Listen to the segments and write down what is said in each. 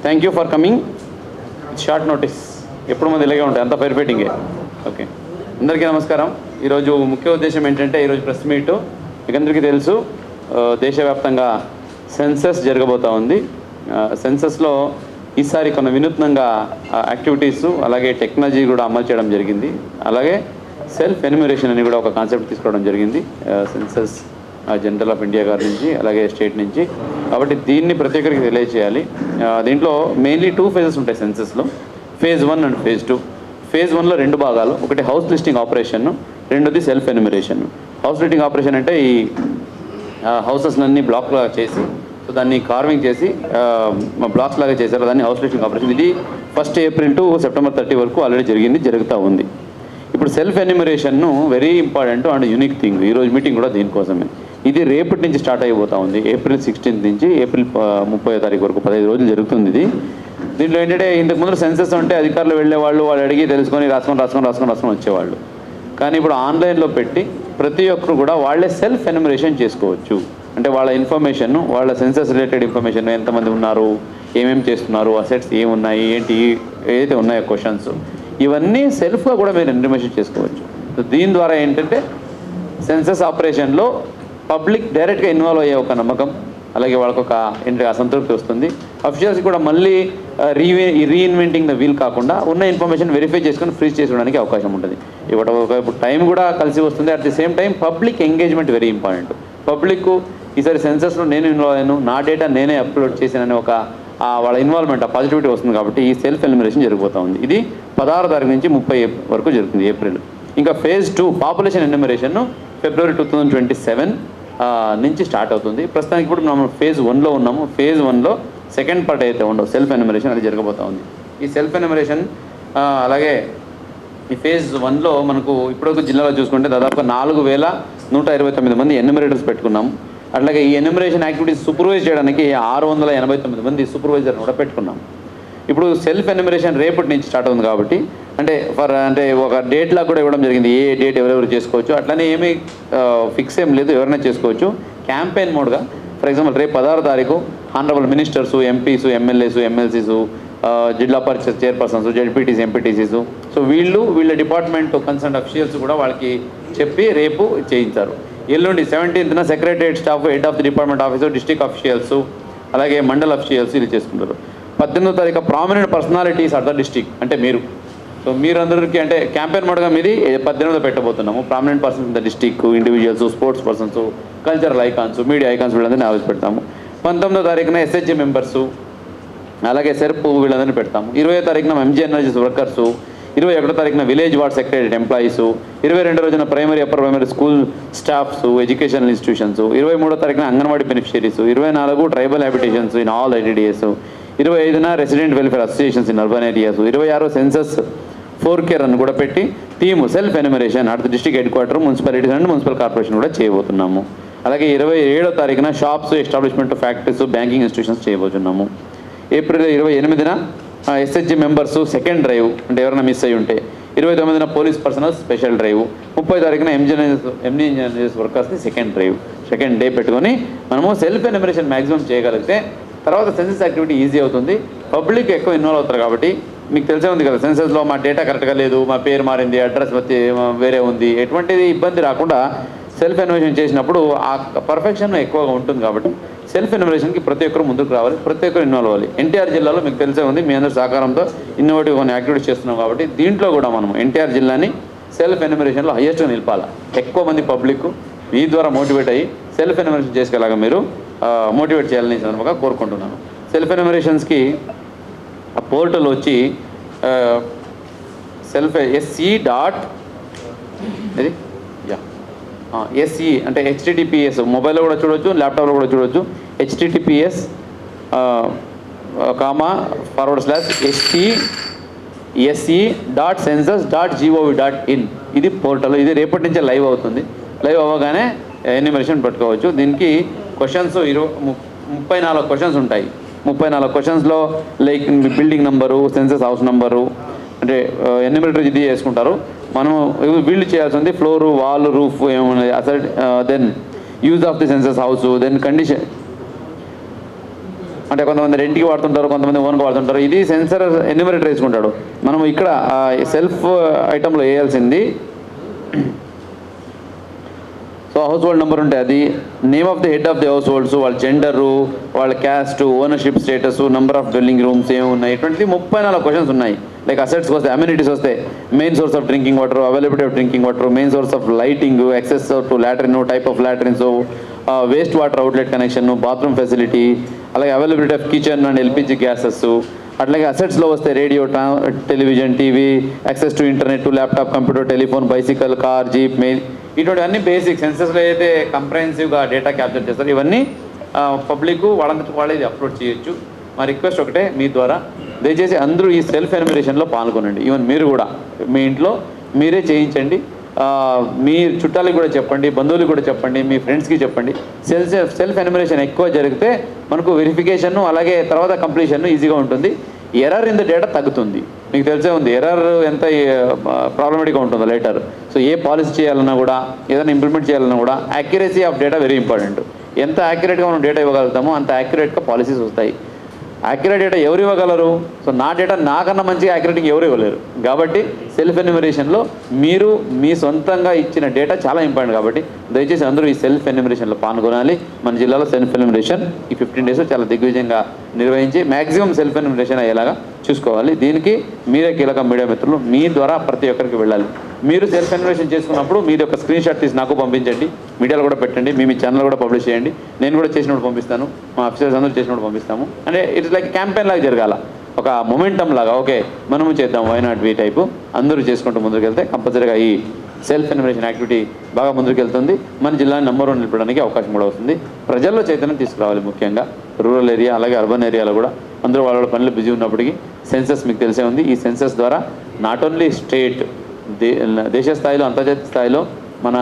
Thank you for coming. Short notice ఎప్పుడు మంది ఇలాగే ఉంటాయి, అంత ఫైర్ఫైటింగే. ఓకే, అందరికీ నమస్కారం. ఈరోజు ముఖ్య ఉద్దేశం ఏంటంటే, ఈరోజు ప్రెస్ మీట్ మీకు అందరికీ తెలుసు, దేశవ్యాప్తంగా సెన్సస్ జరగబోతూ ఉంది. సెన్సస్లో ఈసారి కొన్ని వినూత్నంగా యాక్టివిటీస్, అలాగే టెక్నాలజీ కూడా అమలు చేయడం జరిగింది. అలాగే సెల్ఫ్ ఎన్యూమరేషన్ అని కూడా ఒక కాన్సెప్ట్ తీసుకోవడం జరిగింది సెన్సస్ జనరల్ ఆఫ్ ఇండియా గారి నుంచి, అలాగే స్టేట్ నుంచి. కాబట్టి దీన్ని ప్రతి ఒక్కరికి తెలియజేయాలి. దీంట్లో మెయిన్లీ 2 phases ఉంటాయి సెన్సస్లో, phase 1 అండ్ phase 2. phase 1లో 2 భాగాలు, ఒకటి హౌస్ లిస్టింగ్ ఆపరేషన్, రెండోది self enumeration. House listing operation అంటే ఈ హౌసెస్లన్నీ బ్లాక్ లాగా చేసి, సో దాన్ని కార్వింగ్ చేసి బ్లాక్స్ లాగా చేశారు, దాన్ని హౌస్ లిస్టింగ్ ఆపరేషన్. ఇది 1 April to September 30 వరకు ఆల్రెడీ జరుగుతూ ఉంది. ఇప్పుడు సెల్ఫ్ ఎన్యూమరేషన్ను very important and unique thing. ఈరోజు మీటింగ్ కూడా దీనికోసమే. ఇది రేపటి నుంచి స్టార్ట్ అయిపోతూ ఉంది. April 16 నుంచి April 30 వరకు 15 రోజులు జరుగుతుంది ఇది. దీంట్లో ఏంటంటే, ఇంతకుముందు సెన్సస్ ఉంటే అధికారులు వెళ్ళేవాళ్ళు, వాళ్ళు అడిగి తెలుసుకొని రాసుకొని వచ్చేవాళ్ళు. కానీ ఇప్పుడు ఆన్లైన్లో పెట్టి ప్రతి ఒక్కరు కూడా వాళ్ళే సెల్ఫ్ ఎన్యూమరేషన్ చేసుకోవచ్చు. అంటే వాళ్ళ ఇన్ఫర్మేషన్, వాళ్ళ సెన్సస్ రిలేటెడ్ ఇన్ఫర్మేషన్, ఎంతమంది ఉన్నారు, ఏమేమి చేస్తున్నారు, అసెట్స్ ఏమున్నాయి, ఏంటి ఏదైతే ఉన్నాయో క్వశ్చన్స్, ఇవన్నీ సెల్ఫ్గా కూడా మీరు ఇన్ఫర్మేషన్ చేసుకోవచ్చు. సో దీని ద్వారా ఏంటంటే, సెన్సస్ ఆపరేషన్లో పబ్లిక్ డైరెక్ట్గా ఇన్వాల్వ్ అయ్యే ఒక నమ్మకం, అలాగే వాళ్ళకు ఒక ఏంటి అసంతృప్తి వస్తుంది. అఫీషియల్స్ కూడా మళ్ళీ రీఇన్వెంటింగ్ ద వీల్ కాకుండా ఉన్న ఇన్ఫర్మేషన్ వెరిఫై చేసుకొని ఫ్రీజ్ చేసుకోవడానికి అవకాశం ఉంటుంది. ఇప్పుడు టైం కూడా కలిసి వస్తుంది. At the same time public engagement very important. Public ఈసారి సెన్సస్లో నేను ఇన్వాల్వ్ అయ్యాను, నా డేటా నేనే అప్లోడ్ చేశానని ఒక వాళ్ళ ఇన్వాల్వ్మెంట్, ఆ పాజిటివిటీ వస్తుంది. కాబట్టి ఈ సెల్ఫ్ ఎన్యూమరేషన్ జరుగుతూ ఉంది. ఇది 16 తారీఖు నుంచి 30 వరకు జరుగుతుంది, April. ఇంకా phase 2 పాపులేషన్ ఎన్యూమరేషన్ February 2027 నుంచి స్టార్ట్ అవుతుంది. ప్రస్తుతానికి ఇప్పుడు మనం phase 1లో ఉన్నాము. phase 1లో సెకండ్ పార్ట్ అయితే ఉండవు, సెల్ఫ్ ఎన్యూమరేషన్, అది జరగబోతూ ఉంది. ఈ సెల్ఫ్ ఎన్యూమరేషన్ అలాగే ఈ phase 1లో మనకు ఇప్పటివరకు జిల్లాలో చూసుకుంటే దాదాపుగా 4129 మంది ఎన్యూమరేటర్స్ పెట్టుకున్నాము. అట్లాగే ఈ ఎన్యూమరేషన్ యాక్టివిటీస్ సూపర్వైజ్ చేయడానికి 689 మంది సూపర్వైజర్ని కూడా పెట్టుకున్నాం. ఇప్పుడు సెల్ఫ్ ఎన్యూమరేషన్ రేపటి నుంచి స్టార్ట్ అవుతుంది కాబట్టి, అంటే ఒక డేట్లా కూడా ఇవ్వడం జరిగింది, ఏ డేట్ ఎవరెవరు చేసుకోవచ్చు. అట్లనే ఏమీ ఫిక్స్ ఏం లేదు, ఎవరైనా చేసుకోవచ్చు. క్యాంపెయిన్ మోడ్గా ఫర్ ఎగ్జాంపుల్ రేపు 16 తారీఖు honourable ministers, MPs, MLAs, MLCs, జిల్లా పరిషత్ చైర్పర్సన్స్, జెడ్పీటీస్, ఎంపీటీసీస్, సో వీళ్ళ డిపార్ట్మెంట్ కన్సర్న్ అఫీషియల్స్ కూడా వాళ్ళకి చెప్పి రేపు చేయించారు. ఎల్లుండి 17th secretariat staff, head of the department officer, district officials, అలాగే మండల్ అఫీషియల్స్ ఇది చేసుకుంటారు. 18వ తారీఖు prominent personalities or the district, అంటే మీరు. సో మీరందరికీ అంటే క్యాంపెయిన్ మోడ్గా మీది 18వ పెట్టబోతున్నాము. Prominent persons in the district, individuals, sports persons, cultural icons, media icons, వీళ్ళందరినీ ఆవిష్పెడతాము. 19వ తారీఖున SHG మెంబర్సు, అలాగే సెర్ప్, వీళ్ళందరినీ పెడతాము. 20వ తారీఖున MGNRGS వర్కర్సు, 21వ తారీఖున విలేజ్ వార్డ్ సెక్రటరీ ఎంప్లాయీస్, 22వ రోజున primary, upper primary school staffs, educational institutions, 23వ తారీఖున anganwadi beneficiaries, 24 tribal habitations in all ITDS, 25న resident welfare associations in urban areas, 26 census 4K run కూడా పెట్టి team self enumeration at the district headquarter, municipalities and municipal corporation కూడా చేయబోతున్నాము. అలాగే 27వ తారీఖున shops, establishment, factories, banking institutions చేయబోతున్నాము. April 28న SHG మెంబర్స్ సెకండ్ డ్రైవ్, అంటే ఎవరైనా మిస్ అయ్యి ఉంటే. 29న పోలీస్ పర్సనల్ స్పెషల్ డ్రైవ్. 30వ తారీఖున MGNRGS వర్కర్స్ని సెకండ్ డే పెట్టుకొని మనము సెల్ఫ్ ఎన్యూమరేషన్ మ్యాక్సిమం చేయగలిగితే తర్వాత సెన్సస్ యాక్టివిటీ ఈజీ అవుతుంది. పబ్లిక్ ఎక్కువ ఇన్వాల్వ్ అవుతారు. కాబట్టి మీకు తెలిసే ఉంది కదా, సెన్సస్లో మా డేటా కరెక్ట్గా లేదు, మా పేరు మారింది, అడ్రస్ వేరే ఉంది, ఎటువంటిది ఇబ్బంది రాకుండా సెల్ఫ్ ఎన్యూమరేషన్ చేసినప్పుడు ఆ పర్ఫెక్షన్ ఎక్కువగా ఉంటుంది. కాబట్టి సెల్ఫ్ ఎన్యూమరేషన్కి ప్రతి ఒక్కరు ముందుకు రావాలి, ప్రతి ఒక్కరు ఇన్వాల్వ్ అవ్వాలి. ఎన్టీఆర్ జిల్లాలో మీకు తెలిసే ఉంది, మీ అందరి సహకారంతో ఇన్నోవేటివ్ కొన్ని యాక్టివిటీస్ చేస్తున్నాం. కాబట్టి దీంట్లో కూడా మనం ఎన్టీఆర్ జిల్లాని సెల్ఫ్ ఎన్యూమరేషన్లో హైయెస్ట్గా నిలపాలి. ఎక్కువ మంది పబ్లిక్ మీ ద్వారా మోటివేట్ అయ్యి సెల్ఫ్ ఎన్యూమరేషన్ చేసుకెలాగా మీరు మోటివేట్ చేయాలని సందర్భంగా కోరుకుంటున్నాను. సెల్ఫ్ ఎన్యూమరేషన్స్కి ఆ పోర్టల్ వచ్చి సెల్ఫ్ SE అంటే HTTPS, మొబైల్లో కూడా చూడవచ్చు, ల్యాప్టాప్లో కూడా చూడవచ్చు. https://SE.census.gov.in ఇది పోర్టల్. ఇది రేపటి నుంచే లైవ్ అవుతుంది. లైవ్ అవ్వగానే ఎన్యూమరేషన్ పెట్టుకోవచ్చు. దీనికి క్వశ్చన్స్ 34 క్వశ్చన్స్ ఉంటాయి. 34 క్వశ్చన్స్లో like building number, census house number, అంటే ఎన్యూమరేటర్ ఇది చేసుకుంటారు. మనం వీళ్ళు చేయాల్సింది ఫ్లోరు, వాల్, రూఫ్ ఏమున్నది అసలు, then use of the census house, then condition, అంటే కొంతమంది రెంట్కి వాడుతుంటారు, కొంతమంది ఓన్గా వాడుతుంటారు. ఇది సెన్సర్ ఎన్యూమరేటర్ వేసుకుంటాడు. మనం ఇక్కడ సెల్ఫ్ ఐటెంలో వేయాల్సింది సో హౌస్ హోల్డ్ నెంబర్ ఉంటే అది, name of the head of the households, వాళ్ళ జెండరు, వాళ్ళ caste, ownership status, number of dwelling rooms ఏమున్నాయి, ఇటువంటివి 34 క్వశ్చన్స్ ఉన్నాయి. లైక్ అసెట్స్కి వస్తే, అమ్యూనిటీస్ వస్తే main source of drinking water, availability of drinking water, main source of lighting, access to latrine, type of latrines, waste water outlet connection, bathroom facility, అలాగే availability of kitchen and LPG gases. అట్లాగే అసెట్స్లో వస్తే radio, television, TV, access to internet, laptop, computer, telephone, bicycle, car, jeep, mail, ఇటువంటివన్నీ basic సెన్సెస్లో అయితే కంప్రహెన్సివ్గా data capture చేస్తారు. ఇవన్నీ పబ్లిక్ వాళ్ళంతటి వాళ్ళే ఇది అప్లోడ్ చేయొచ్చు. మా రిక్వెస్ట్ ఒకటే మీ ద్వారా, దయచేసి అందరూ ఈ సెల్ఫ్ ఎన్యూమరేషన్లో పాల్గొనండి. ఈవెన్ మీరు కూడా మీ ఇంట్లో మీరే చేయించండి. మీ చుట్టాలకు కూడా చెప్పండి, బంధువులకు కూడా చెప్పండి, మీ ఫ్రెండ్స్కి చెప్పండి. సెల్ఫ్ ఎన్యూమరేషన్ ఎక్కువ జరిగితే మనకు వెరిఫికేషన్ అలాగే తర్వాత కంప్లీషన్ ఈజీగా ఉంటుంది. ఎర్రర్ ఇన్ ద డేటా తగ్గుతుంది. మీకు తెలిసే ఉంది ఎర్రర్ ఎంత ప్రాబ్లమేటిక్గా ఉంటుందో లేటర్. సో ఏ పాలసీ చేయాలన్నా కూడా, ఏదైనా ఇంప్లిమెంట్ చేయాలన్నా కూడా accuracy of data very important. ఎంత యాక్యురేట్గా మనం డేటా ఇవ్వగలుగుతామో అంత యాక్యురేట్గా పాలసీస్ వస్తాయి. యాక్యురేట్ డేటా ఎవరు ఇవ్వగలరు? సో నా డేటా నాకన్నా మంచిగా యాక్యురేట్గా ఎవరు ఇవ్వలేరు. కాబట్టి సెల్ఫ్ ఎన్యూమరేషన్లో మీరు మీ సొంతంగా ఇచ్చిన డేటా చాలా ఇంపార్టెంట్. కాబట్టి దయచేసి అందరూ ఈ సెల్ఫ్ ఎన్యూమరేషన్లో పాల్గొనాలి. మన జిల్లాలో సెల్ఫ్ ఎన్యూమరేషన్ ఈ 15 days చాలా దిగ్విజయంగా నిర్వహించి మ్యాక్సిమం సెల్ఫ్ ఎన్యూమరేషన్ అయ్యేలాగా చూసుకోవాలి. దీనికి మీరే కీలక మీడియా మిత్రులు, మీ ద్వారా ప్రతి ఒక్కరికి వెళ్ళాలి. మీరు సెల్ఫ్ ఎన్యూమరేషన్ చేసుకున్నప్పుడు మీరు ఒక స్క్రీన్ షాట్ తీసి నాకు పంపించండి, మీడియాలో కూడా పెట్టండి, మీ ఛానల్ కూడా పబ్లిష్ చేయండి. నేను కూడా చేసినప్పుడు పంపిస్తాను, మా ఆఫీసర్స్ అందరూ చేసినప్పుడు పంపిస్తాము. అంటే ఇట్స్ లైక్ క్యాంపెయిన్ లాగా జరగాల, ఒక మొమెంటం లాగా. ఓకే మనము చేద్దాం, వై నాట్ వి టైపు అందరూ చేసుకుంటూ ముందుకెళ్తే కంపల్సరీగా ఈ సెల్ఫ్ ఎన్యూమరేషన్ యాక్టివిటీ బాగా ముందుకెళ్తుంది. మన జిల్లాని నెంబర్ 1 నిలపడానికి అవకాశం కూడా అవుతుంది. ప్రజల్లో చైతన్యం తీసుకురావాలి, ముఖ్యంగా రూరల్ ఏరియా అలాగే అర్బన్ ఏరియాలో కూడా. అందరూ వాళ్ళ పనులు బిజీ ఉన్నప్పటికీ సెన్సస్ మీకు తెలిసే ఉంది. ఈ సెన్సస్ ద్వారా నాట్ ఓన్లీ స్టేట్, దేశ స్థాయిలో అంతర్జాతీయ స్థాయిలో మన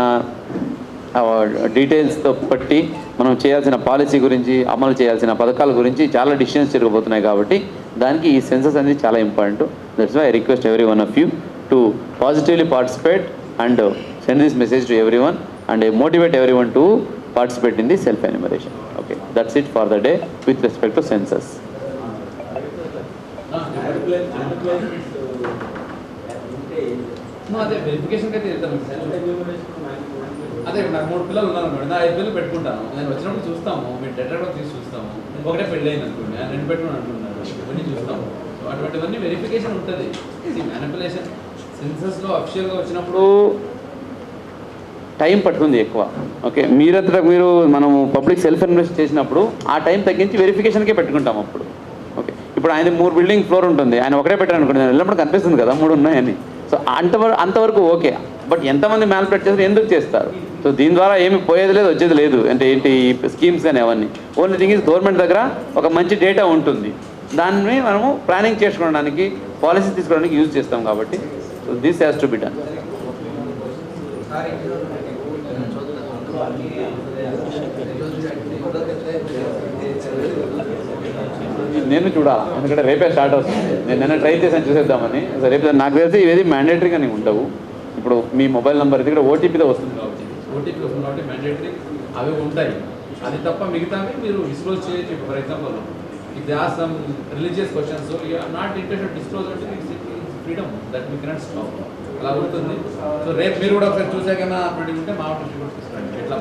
డీటెయిల్స్తో పట్టి మనం చేయాల్సిన పాలసీ గురించి, అమలు చేయాల్సిన పథకాల గురించి చాలా డిసిషన్స్ జరగబోతున్నాయి. కాబట్టి దానికి ఈ సెన్సస్ అనేది చాలా important. That's why I request every one of you to positively participate and send this message to everyone and motivate everyone to participate in the self enumeration. Okay, that's it for the day with respect to census. అదే verification అయితే వెళ్తాను sir. అదే నాకు 3 పిల్లలు ఉన్నారు madam, నా 5 పిల్లలు పెట్టుకుంటాను. నేను వచ్చినప్పుడు చూస్తాము, మీరు డేటా కూడా తీసి చూస్తాము. ఒకటే పెళ్ళి అయింది అనుకోండి, 2 పెట్టుకుని అంటున్నారు, ఇవన్నీ చూస్తాము. సో అటువంటివన్నీ వెరిఫికేషన్ ఉంటుంది. ఇది మ్యానిపులేషన్ సెన్సస్లో అఫిషియల్గా వచ్చినప్పుడు టైం పడుతుంది ఎక్కువ. ఓకే, మీరంతటా మీరు మనము పబ్లిక్ సెల్ఫ్ ఎన్యూమరేషన్ చేసినప్పుడు ఆ టైం తగ్గించి వెరిఫికేషన్కే పెట్టుకుంటాం అప్పుడు. ఓకే, ఇప్పుడు ఆయన 3 బిల్డింగ్ ఫ్లోర్ ఉంటుంది, ఆయన ఒకటే పెట్టారు అనుకోండి, వెళ్ళినప్పుడు కనిపిస్తుంది కదా 3 ఉన్నాయని. సో అంతవరకు ఓకే. బట్ ఎంతమంది మ్యానిపులేట్ చేస్తారు, ఎందుకు చేస్తారు? సో దీని ద్వారా ఏమి పోయేది లేదు, వచ్చేది లేదు. అంటే ఏంటి స్కీమ్స్ కానీ అవన్నీ. ఓన్లీ థింగ్ ఇస్ గవర్నమెంట్ దగ్గర ఒక మంచి డేటా ఉంటుంది, దాన్ని మనము ప్లానింగ్ చేసుకోవడానికి, పాలసీ తీసుకోవడానికి యూజ్ చేస్తాం. కాబట్టి so this has to be done. నేను చూడాలి, ఎందుకంటే రేపే స్టార్ట్ అవుతుంది. నేను నిన్న ట్రై చేసాను చూసేద్దామని. సో రేపు నాకు తెలిసి ఇవేది మ్యాండేటరీగా నీకు ఉండవు. ఇప్పుడు మీ మొబైల్ నెంబర్ ఇది కూడా ఓటీపీతో వస్తుంది కాబట్టి, మ్యాండేటరీ అవి ఉంటాయి. అది తప్ప మిగతావి మీరు డిస్క్లోజ్ చేయొచ్చు. For example if they are some religious questions, you are not interested disclose అంటే freedom that we cannot stop. అలా ఉంటుంది. సో రేపు మీరు కూడా ఒకసారి చూసాకైనా అటువంటి ఉంటే మా ఆఫీస్ కూడా తీసుకురండి. ఎట్లా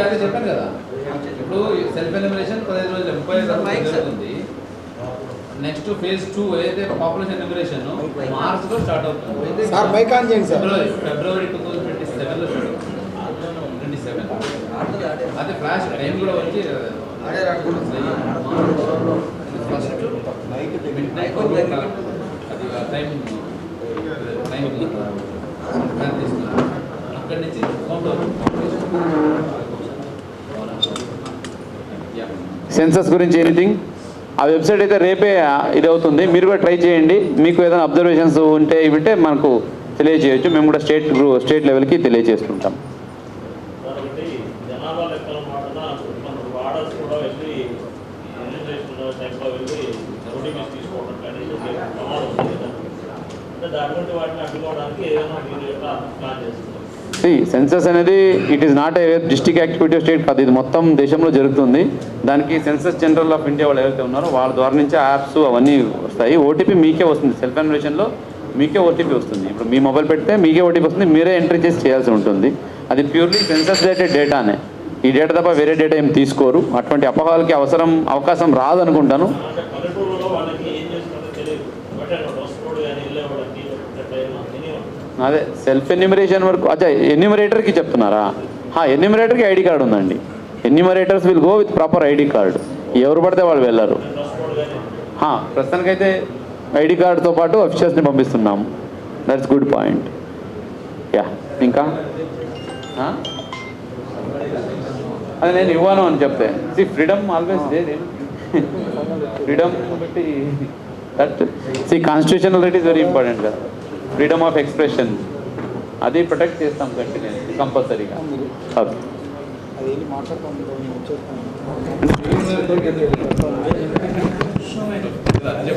అదే చెప్పాను కదా, ఇప్పుడు సెల్ఫ్ ఎన్యూమరేషన్ 15 రోజులు 30 జరుగుతుంది. నెక్స్ట్ phase 2 ఏదైతే పాపులేషన్ ఎన్యూమరేషన్ మార్చ్లో స్టార్ట్ అవుతుంది. ఫిబ్రవరి 2027లో స్టార్ట్ అవుతుంది. 27 అదే ఫ్లాష్ టైం కూడా వచ్చి ఫస్ట్ మిడ్ నైట్ అది టైం తీసుకున్నాను. అక్కడి నుంచి కౌంట్ అవుతుంది. సెన్సస్ గురించి ఎనీథింగ్ ఆ వెబ్సైట్ అయితే రేపే ఇది అవుతుంది. మీరు కూడా ట్రై చేయండి. మీకు ఏదైనా అబ్జర్వేషన్స్ ఉంటే ఇవింటే మనకు తెలియజేయచ్చు. మేము కూడా స్టేట్ లెవెల్కి తెలియజేస్తుంటాం. వెళ్ళి ఓటీపీస్ తీసుకోవడం కానీ ప్రమాదం ఉంది కదా. అంటే అటువంటి వాటిని అడ్డుకోవడానికి ఏదైనా మీరు ఎట్లా ప్లాన్ చేస్తున్నారు? సెన్సస్ అనేది it is not a district activity state కాదు, ఇది మొత్తం దేశంలో జరుగుతుంది. దానికి సెన్సస్ జనరల్ ఆఫ్ ఇండియా వాళ్ళు ఎవరైతే ఉన్నారో వాళ్ళ ద్వారా నుంచి యాప్స్ అవన్నీ వస్తాయి. ఓటీపీ మీకే వస్తుంది, సెల్ఫ్ ఎన్యుమరేషన్లో మీకే ఓటీపీ వస్తుంది. ఇప్పుడు మీ మొబైల్ పెడితే మీకే ఓటీపీ వస్తుంది, మీరే ఎంట్రీ చేసి చేయాల్సి ఉంటుంది. అది ప్యూర్లీ సెన్సస్ రిలేటెడ్ డేటానే, ఈ డేటా తప్ప వేరే డేటా ఏం తీసుకోరు. అటువంటి అపహాలకి అవకాశం రాదనుకుంటాను. అంటే పల్లెటూరులో వాళ్ళకి ఏం చేస్తున్నారో తెలియదు, బట్ వస్తువుడు కానీ వెళ్ళేవాళ్ళకి అదే సెల్ఫ్ ఎన్యూమరేషన్ వరకు. అచ్చా, ఎన్యూమరేటర్కి చెప్తున్నారా? ఎన్యూమరేటర్కి ఐడి కార్డు ఉందండి. Enumerators will go with proper ID card. ఎవరు పడితే వాళ్ళు వెళ్ళరు. ప్రస్తుతానికైతే ఐడి కార్డుతో పాటు అఫీషియల్స్ని పంపిస్తున్నాము. That's good point. యా, ఇంకా అది నేను ఇవ్వను అని చెప్తే ఫ్రీడమ్ ఆల్వేస్ దేర్. ఫ్రీడమ్ బట్టి that constitutional right is very important కదా. ఫ్రీడమ్ ఆఫ్ ఎక్స్ప్రెషన్ అది ప్రొటెక్ట్ చేస్తాం కంటిన్యూస్ కంపల్సరీగా. ఓకే, అది